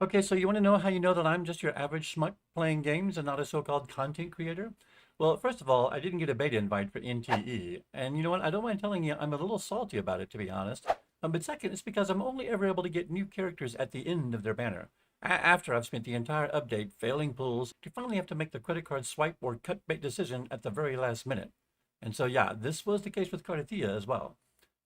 Okay, so you want to know how you know that I'm just your average schmuck playing games and not a so-called content creator? Well, first of all, I didn't get a beta invite for NTE. And you know what? I don't mind telling you, I'm a little salty about it, to be honest. But second, it's because I'm only ever able to get new characters at the end of their banner. After I've spent the entire update failing pulls to finally have to make the credit card swipe or cut bait decision at the very last minute. And so, yeah, this was the case with Cartethyia as well.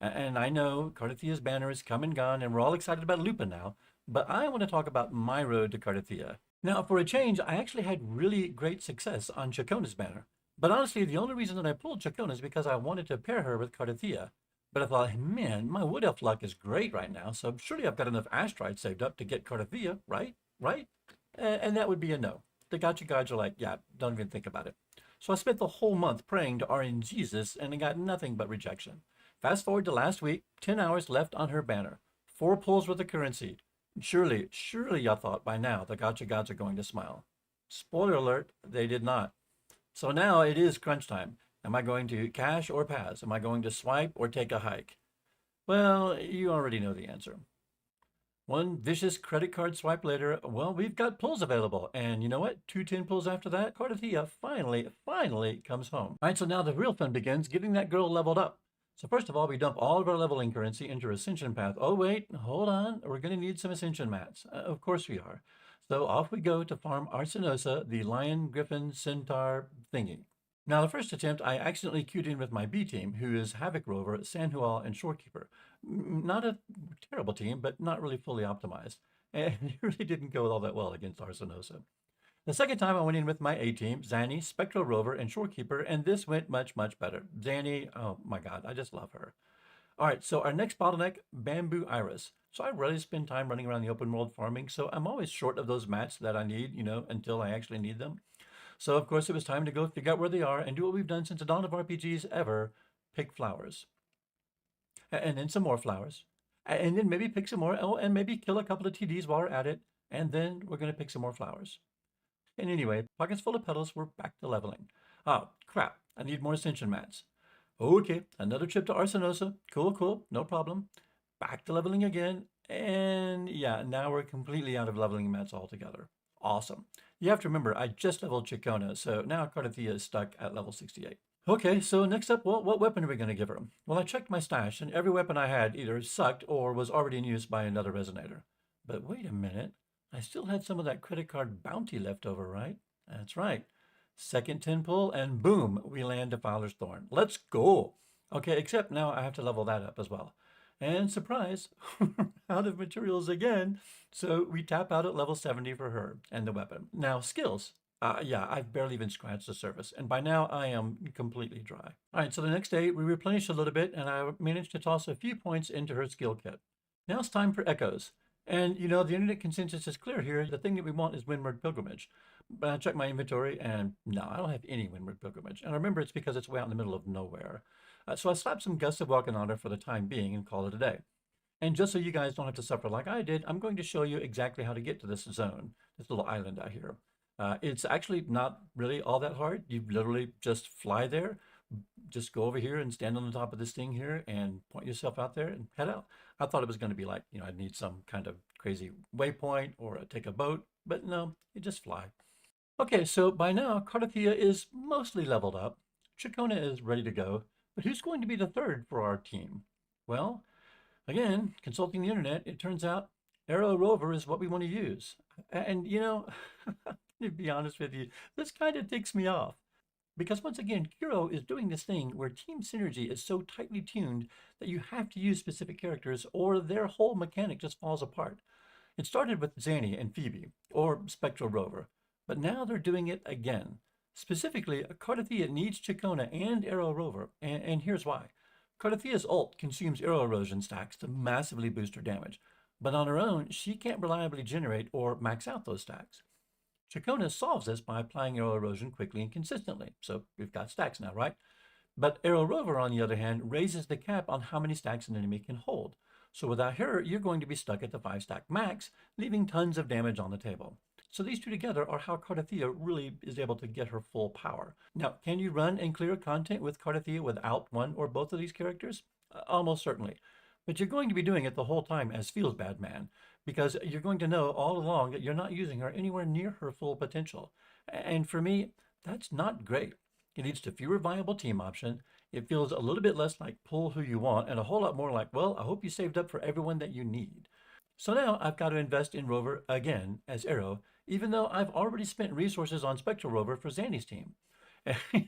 And I know Cartethia's banner is come and gone, and we're all excited about Lupin now. But I want to talk about my road to Cartethyia. Now, for a change, I actually had really great success on Chacona's banner. But honestly, the only reason that I pulled Chacona is because I wanted to pair her with Cartethyia. But I thought, man, my Wood Elf luck is great right now, so surely I've got enough Astrites saved up to get Cartethyia, right? Right? And that would be a no. The gotcha guards are like, yeah, don't even think about it. So I spent the whole month praying to RNGesus and I got nothing but rejection. Fast forward to last week, 10 hours left on her banner. 4 pulls with the currency. Surely I thought by now the gotcha gods are going to smile. Spoiler alert, they did not. So now it is crunch time. Am I going to cash or pass? Am I going to swipe or take a hike? Well, you already know the answer. One vicious credit card swipe later, well, we've got pulls available. And you know what? 2 10 pulls after that, Cartethyia finally comes home. All right, so now the real fun begins, getting that girl leveled up. So first of all, we dump all of our leveling currency into her ascension path. Oh, wait, hold on. We're going to need some ascension mats. Of course we are. So off we go to farm Arsinosa, the lion, griffin, centaur thingy. Now, the first attempt, I accidentally queued in with my B team, who is Havoc Rover, Sanhual, and Shorekeeper. Not a terrible team, but not really fully optimized. And it really didn't go all that well against Arsinosa. The second time I went in with my A team, Zanny, Spectral Rover, and Shorekeeper, and this went much better. Zanny, oh my God, I just love her. All right, so our next bottleneck, Bamboo Iris. So I rarely spend time running around the open world farming, so I'm always short of those mats that I need, until I actually need them. So of course it was time to go figure out where they are and do what we've done since the dawn of RPGs ever, pick flowers. And then some more flowers. And then maybe pick some more, oh, and maybe kill a couple of TDs while we're at it, and then we're gonna pick some more flowers. And anyway, pockets full of petals, we're back to leveling. Oh, crap, I need more ascension mats. Okay, another trip to Arsinosa. Cool, no problem. Back to leveling again. And yeah, now we're completely out of leveling mats altogether. Awesome. You have to remember, I just leveled Chicona, so now Cartethyia is stuck at level 68. Okay, so next up, what weapon are we going to give her? Well, I checked my stash, and every weapon I had either sucked or was already in use by another resonator. But wait a minute, I still had some of that credit card bounty left over, right? That's right. Second 10 pull, and boom, we land Defiler's Thorn. Let's go. Okay, except now I have to level that up as well. And surprise, out of materials again. So we tap out at level 70 for her and the weapon. Now, skills. Yeah, I've barely even scratched the surface, and by now I am completely dry. All right, so the next day we replenished a little bit, and I managed to toss a few points into her skill kit. Now it's time for echoes. And the internet consensus is clear here. The thing that we want is Windward Pilgrimage. But I checked my inventory, and no, I don't have any Windward Pilgrimage. And remember, it's because it's way out in the middle of nowhere. So I slapped some Gusts of Welcome on her for the time being and call it a day. And just so you guys don't have to suffer like I did, I'm going to show you exactly how to get to this zone, this little island out here. It's actually not really all that hard. You literally just fly there, just go over here and stand on the top of this thing here and point yourself out there and head out. I thought it was going to be like, I'd need some kind of crazy waypoint or take a boat, but no, you just fly. Okay, so by now, Cartethyia is mostly leveled up. Chicona is ready to go, but who's going to be the third for our team? Well, again, consulting the internet, it turns out Arrow Rover is what we want to use. And to be honest with you, this kind of ticks me off. Because once again, Kuro is doing this thing where team synergy is so tightly tuned that you have to use specific characters or their whole mechanic just falls apart. It started with Zanny and Phoebe, or Spectral Rover, but now they're doing it again. Specifically, Cartethyia needs Chicona and Arrow Rover, and here's why. Cartethia's ult consumes arrow erosion stacks to massively boost her damage, but on her own, she can't reliably generate or max out those stacks. Chicona solves this by applying arrow erosion quickly and consistently, so we've got stacks now, right? But Arrow Rover, on the other hand, raises the cap on how many stacks an enemy can hold. So without her, you're going to be stuck at the 5-stack max, leaving tons of damage on the table. So these two together are how Cartethyia really is able to get her full power. Now, can you run and clear content with Cartethyia without one or both of these characters? Almost certainly. But you're going to be doing it the whole time as Feels Bad Man, because you're going to know all along that you're not using her anywhere near her full potential. And for me, that's not great. It leads to fewer viable team options. It feels a little bit less like pull who you want and a whole lot more like, well, I hope you saved up for everyone that you need. So now I've got to invest in Rover again as Arrow, even though I've already spent resources on Spectral Rover for Zanny's team.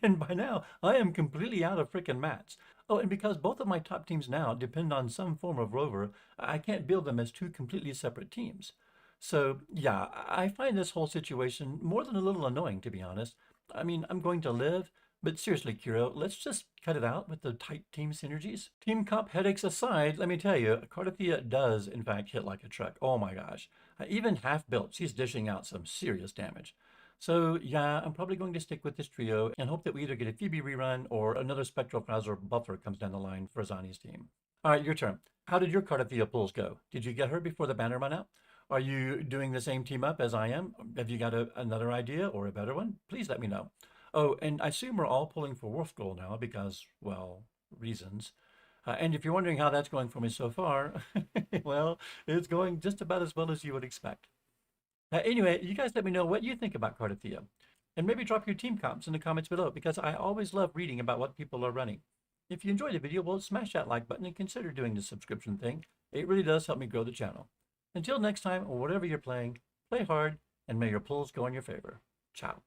And by now, I am completely out of frickin' mats. Oh, and because both of my top teams now depend on some form of rover, I can't build them as two completely separate teams. So, yeah, I find this whole situation more than a little annoying, to be honest. I mean, I'm going to live, but seriously, Kuro, let's just cut it out with the tight team synergies. Team comp headaches aside, let me tell you, Cartethyia does, in fact, hit like a truck. Oh my gosh. Even half built, she's dishing out some serious damage. So yeah, I'm probably going to stick with this trio and hope that we either get a Phoebe rerun or another Spectral Frazzler buffer comes down the line for Zani's team. All right, your turn. How did your Cardathea pulls go? Did you get her before the banner run out? Are you doing the same team up as I am? Have you got another idea or a better one? Please let me know. Oh, and I assume we're all pulling for Wolf Goal now because, well, reasons. And if you're wondering how that's going for me so far, well, it's going just about as well as you would expect. Anyway, you guys let me know what you think about Cardathea. And maybe drop your team comps in the comments below because I always love reading about what people are running. If you enjoyed the video, well, smash that like button and consider doing the subscription thing. It really does help me grow the channel. Until next time, or whatever you're playing, play hard and may your pulls go in your favor. Ciao.